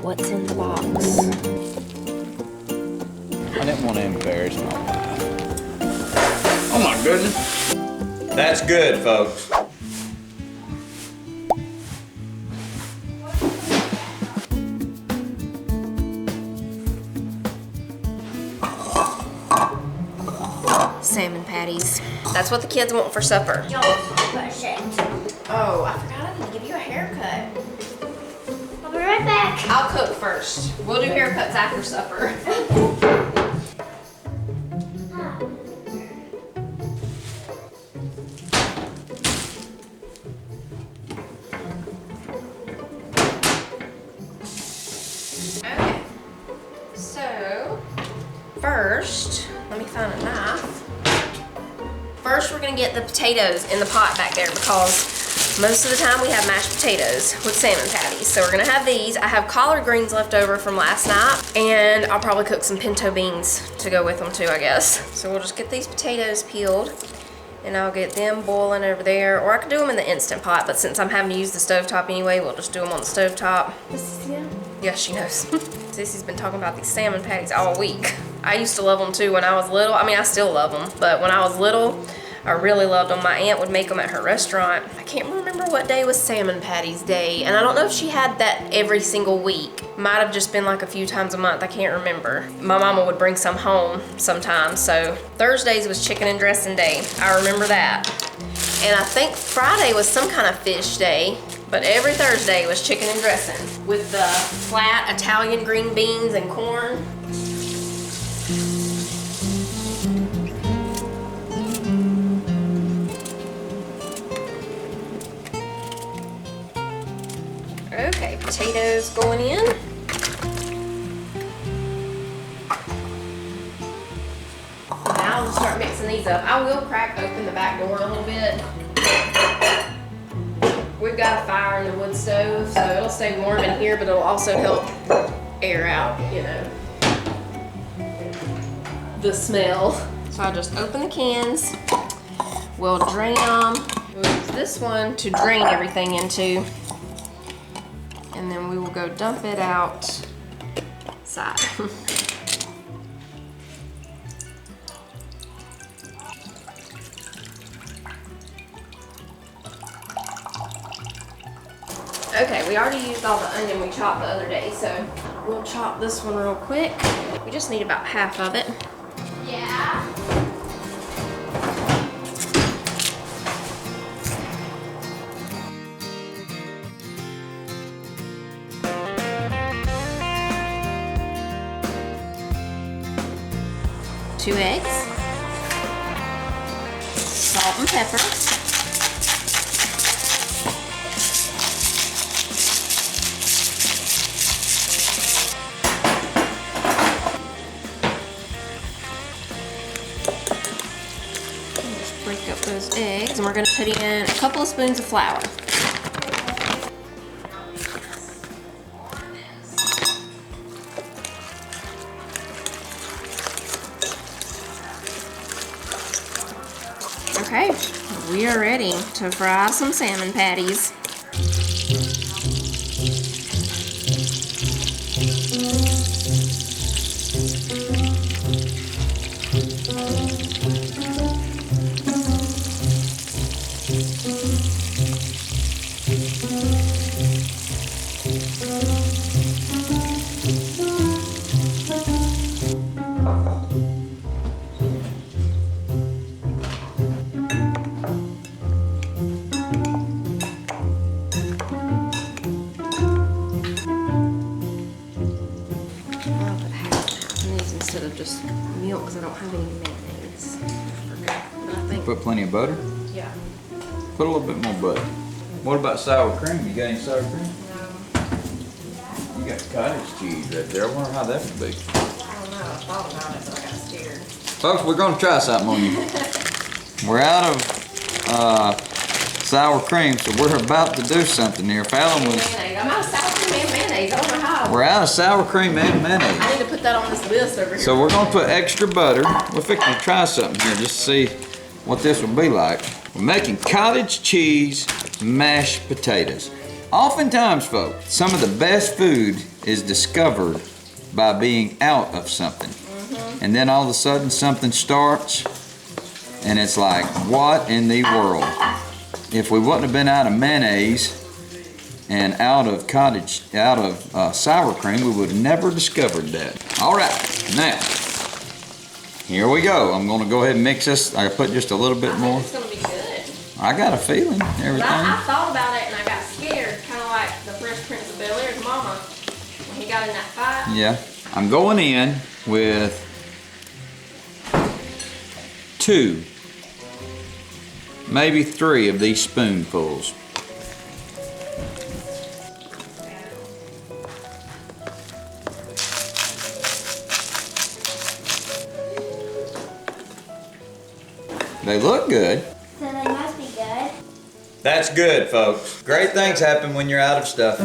what's in the box. I didn't want to embarrass my wife. Oh my goodness. That's good, folks. Salmon patties. That's what the kids want for supper. Oh, I forgot I need to give you a haircut. I'll be right back. I'll cook first. We'll do haircuts after supper. Okay. So, first, let me find a knife. First, we're gonna get the potatoes in the pot back there because most of the time we have mashed potatoes with salmon patties. So we're gonna have these. I have collard greens left over from last night, and I'll probably cook some pinto beans to go with them too, I guess. So we'll just get these potatoes peeled, and I'll get them boiling over there, or I could do them in the Instant Pot, but since I'm having to use the stovetop anyway, we'll just do them on the stovetop. Yeah, she knows. Sissy's been talking about these salmon patties all week. I used to love them too when I was little. I mean, I still love them, but when I was little, I really loved them. My aunt would make them at her restaurant. I can't remember what day was Salmon Patties Day, and I don't know if she had that every single week. Might have just been like a few times a month, I can't remember. My mama would bring some home sometimes, so Thursdays was chicken and dressing day. I remember that. And I think Friday was some kind of fish day, but every Thursday was chicken and dressing with the flat Italian green beans and corn. Okay, potatoes going in. Now I'll start mixing these up. I will crack open the back door a little bit. We've got a fire in the wood stove, so it'll stay warm in here, but it'll also help air out, you know, the smell. So I'll just open the cans. We'll drain them. We'll use this one to drain everything into. And then we will go dump it outside. Okay, we already used all the onion we chopped the other day, so we'll chop this one real quick. We just need about half of it. Yeah. Two eggs, salt and pepper, just break up those eggs, and we're going to put in a couple of spoons of flour. Okay, we are ready to fry some salmon patties. Instead of just milk, because I don't have any mayonnaise. I think. Put plenty of butter? Yeah. Put a little bit more butter. What about sour cream? You got any sour cream? No. You got cottage cheese right there. I wonder how that would be. I don't know. I thought about it, so I got scared. Folks, we're going to try something on you. We're out of sour cream, so we're about to do something here. Fallon was... Mayonnaise. I'm out of sour cream and mayonnaise. I don't know how. We're out of sour cream and mayonnaise. I need to put that on this list over here. So we're going to put extra butter. We're fixing to try something here just to see what this will be like. We're making cottage cheese mashed potatoes. Oftentimes, folks, some of the best food is discovered by being out of something. And then all of a sudden something starts and it's like, what in the world? If we wouldn't have been out of mayonnaise and out of sour cream, we would have never discovered that. All right, now, here we go. I'm gonna go ahead and mix this. I put just a little bit more. It's gonna be good. I got a feeling, everything. I thought about it and I got scared, kind of like the Fresh Prince of Bel-Air's mama when he got in that fight. Yeah, I'm going in with 2, maybe 3 of these spoonfuls. They look good. So they must be good. That's good, folks. Great things happen when you're out of stuff.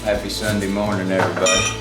Happy Sunday morning, everybody.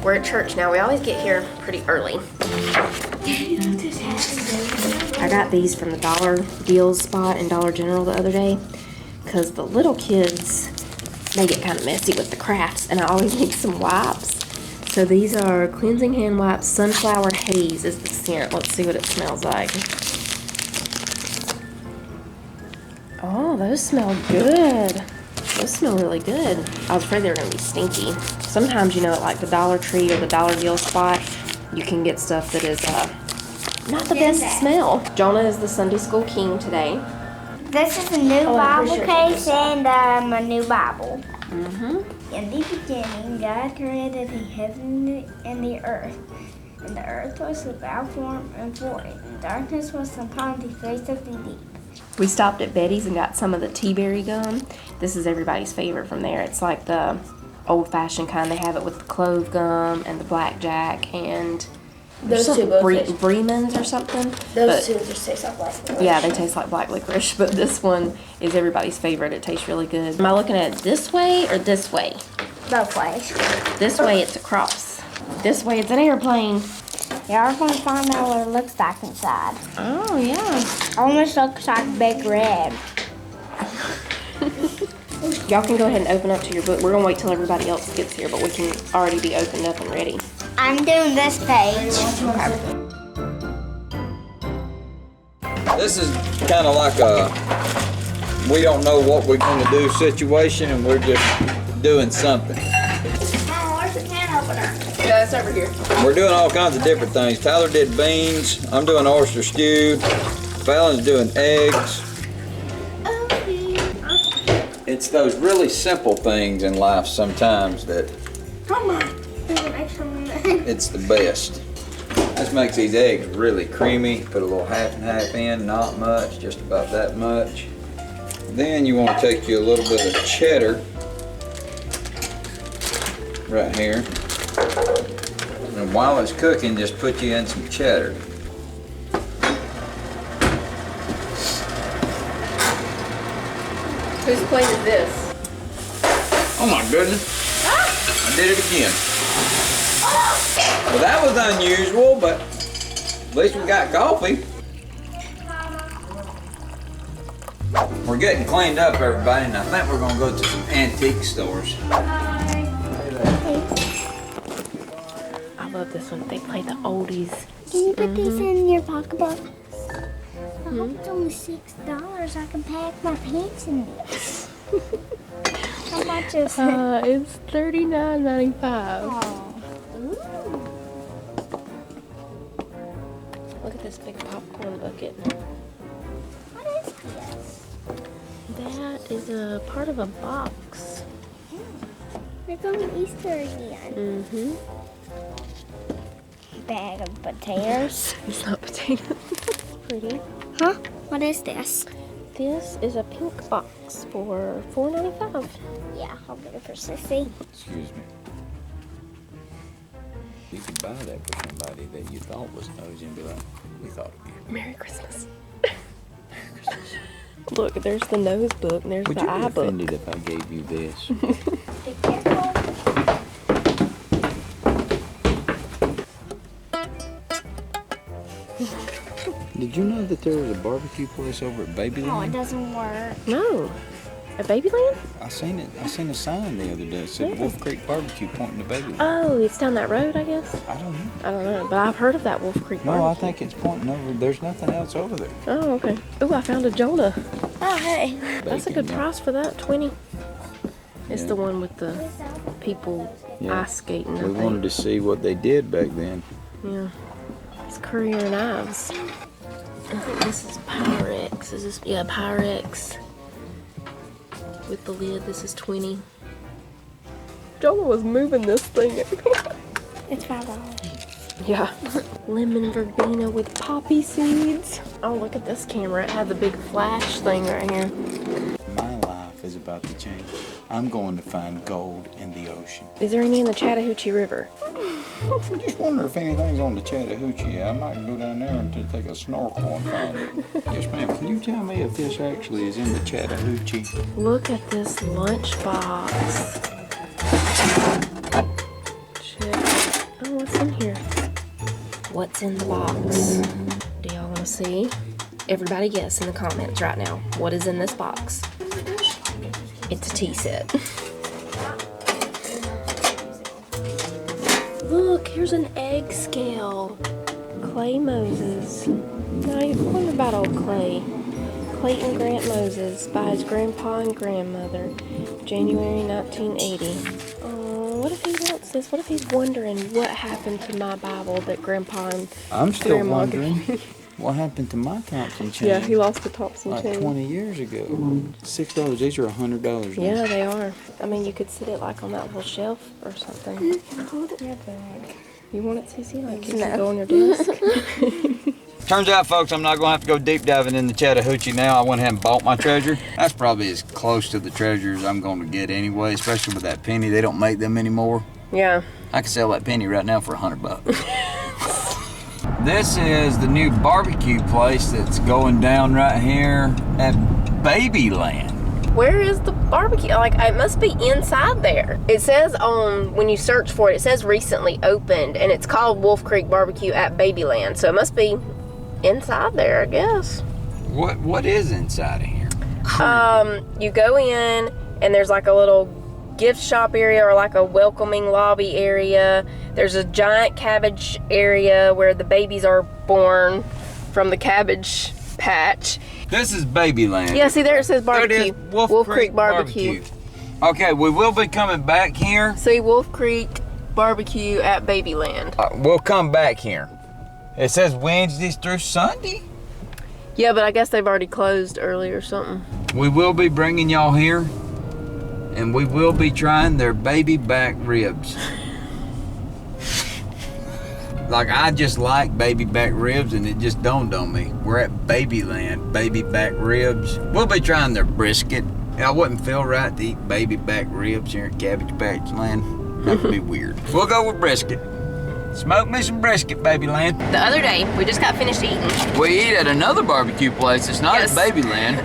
We're at church now. We always get here pretty early. I got these from the Dollar Deals spot in Dollar General the other day because the little kids, they get kind of messy with the crafts, and I always need some wipes. So these are cleansing hand wipes. Sunflower Haze is the scent. Let's see what it smells like. Oh, those smell good. Those smell really good. I was afraid they were going to be stinky. Sometimes, you know, at like the Dollar Tree or the Dollar Deal spot, you can get stuff that is not the best smell. Jonah is the Sunday School king today. This is a new Bible case and a new Bible. Mm-hmm. In the beginning, God created the heaven and the earth. And the earth was without form and void, and darkness was upon the face of the deep. We stopped at Betty's and got some of the tea berry gum. This is everybody's favorite from there. It's like the old-fashioned kind. They have it with the clove gum and the blackjack and Those two both taste- Bremen's or something. Those two just taste like black licorice. Yeah, they taste like black licorice, but this one is everybody's favorite. It tastes really good. Am I looking at it this way or this way? Both ways. This way it's across. This way it's an airplane. Yeah, we're gonna find out what it looks like inside. Oh, yeah. Almost looks like Big Red. Y'all can go ahead and open up to your book. We're gonna wait till everybody else gets here, but we can already be opened up and ready. I'm doing this page. This is kind of like a we don't know what we're going to do situation, and we're just doing something. Oh, where's the can opener? Yeah, it's over here. We're doing all kinds of different things. Tyler did beans. I'm doing oyster stew. Fallon's doing eggs. It's those really simple things in life sometimes that Come on. There's an extra one. it's the best. This makes these eggs really creamy. Put a little half and half in, not much, just about that much. Then you want to take you a little bit of cheddar right here. And while it's cooking, just put you in some cheddar. Whose plate is this? Oh my goodness. I did it again. Well, that was unusual, but at least we got coffee. We're getting cleaned up, everybody, and I think we're gonna go to some antique stores. I love this one. They play the oldies. Can you put these in your pocketbook? I hope it's only $6. I can pack my pants in this. How much is it? It's $39.95. Oh. Look at this big popcorn bucket. What is this? That is a part of a box. We're going Easter again. Mm-hmm. Bag of potatoes. It's not potatoes. Pretty. Huh? What is this? This is a pink box for $4.95. Yeah, I'll get it for Sissy. Excuse me. You could buy that for somebody that you thought was nosy and be like, we thought of you. Merry Christmas. Look, there's the nose book and there's Would the you be eye book. offended if I gave you this? Be careful. Did you know that there was a barbecue place over at Oh, it Babyland? doesn't work. No. A Babyland? I seen it. I seen a sign the other day. It said Wolf Creek Barbecue pointing to Babyland. Oh, it's down that road, I guess. I don't know. I don't know, but I've heard of that Wolf Creek No, I barbecue. think it's pointing over. There's nothing else over there. Oh, okay. Oh, I found a Jonah. Oh, hey. That's a Bacon, good yeah. price for that, 20. It's Yeah. the one with the people Yeah. ice skating, I We think. wanted to see what they did back then. Yeah. It's Courier Knives. I think this is Pyrex. Is this? Yeah, Pyrex. With the lid, this is 20. Jonah was moving this thing. It's $5. Yeah. Lemon verbena with poppy seeds. Oh, look at this camera. It had the big flash thing right here. My life is about to change. I'm going to find gold in the ocean. Is there any in the Chattahoochee River? I just wonder if anything's on the Chattahoochee. I might go down there and take a snorkel and find it. Yes, ma'am. Can you tell me if this actually is in the Chattahoochee? Look at this lunchbox. Check. Oh, what's in here? What's in the box? Do y'all want to see? Everybody guess in the comments right now. What is in this box? It's a tea set. Look, here's an egg scale. Clay Moses. Now you're wondering about old Clay. Clayton Grant Moses by his grandpa and grandmother, January 1980. Oh, what if he wants this? What if he's wondering what happened to my Bible that grandpa and I'm still grandma wondering what happened to my Thompson chain. Yeah, he lost the Thompson like chain. 20 years ago. $6. These are $100. now. Yeah, they are. I mean, you could sit it like on that little shelf or something. Hold it in your bag. You want it, Cece? Like you No. can go on your desk? Turns out, folks, I'm not going to have to go deep diving in the Chattahoochee now. I went ahead and bought my treasure. That's probably as close to the treasure as I'm going to get anyway, especially with that penny. They don't make them anymore. Yeah. I could sell that penny right now for $100. This is the new barbecue place that's going down right here at Babyland. Where is the barbecue? Like, it must be inside there. It says when you search for it, it says recently opened, and it's called Wolf Creek Barbecue at Babyland. So it must be inside there, I guess. What is inside of here? You go in, and there's like a little gift shop area or like a welcoming lobby area. There's a giant cabbage area where the babies are born from the cabbage patch. This is Babyland. Yeah, see there it says barbecue. There it is, Wolf Creek Barbecue. Okay, we will be coming back here. See, Wolf Creek Barbecue at Babyland. We'll come back here. It says Wednesdays through Sunday. Yeah, but I guess they've already closed early or something. We will be bringing y'all here, and we will be trying their baby back ribs. Like, I just like baby back ribs, and it just dawned on me. We're at Babyland, baby back ribs. We'll be trying their brisket. I wouldn't feel right to eat baby back ribs here at Cabbage Patch Land. That would be weird. We'll go with brisket. Smoke me some brisket, Babyland. The other day, we just got finished eating. We eat at another barbecue place. It's not Yes. at Babyland.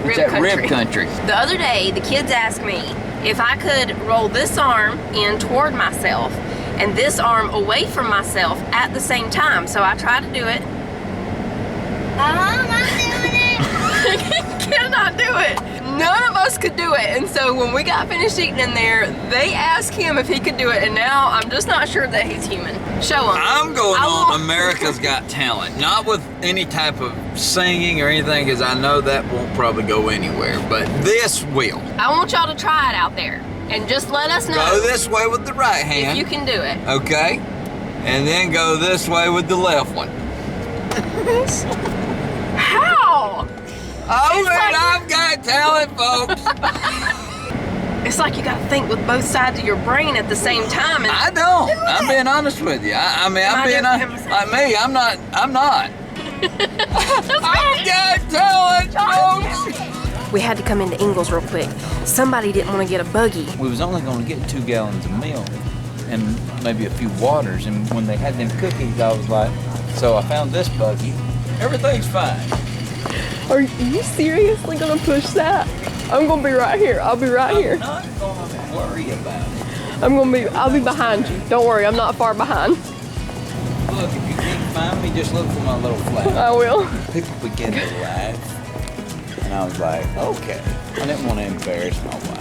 It's at Rib Country. The other day, the kids asked me if I could roll this arm in toward myself and this arm away from myself at the same time. So I tried to do it. I'm doing it. Cannot do it. None of us could do it. And so when we got finished eating in there, they asked him if he could do it. And now I'm just not sure that he's human. Show him. I'm going on America's Got Talent. Not with any type of singing or anything, because I know that won't probably go anywhere. But this will. I want y'all to try it out there. And just let us know. Go this way with the right if hand. you can do it. Okay? And then go this way with the left one. How? Oh, It's man, like- I've got talent, folks. It's like you gotta think with both sides of your brain at the same time. And I don't. I'm being honest with you. I mean, I'm being honest. Like me, I'm not. I've got talent, folks. we had to come into Ingles real quick. Somebody didn't want to get a buggy. We was only going to get 2 gallons of milk and maybe a few waters. And when they had them cookies, I was like, so I found this buggy. Everything's fine. Are you seriously gonna push that? I'm gonna be right here. I'll be right here. I'm not going to worry about it. I'll be behind you. Don't worry, I'm not far behind. Look, if you can't find me, just look for my little flag. I will. People began to laugh. And I was like, okay. I didn't want to embarrass my wife.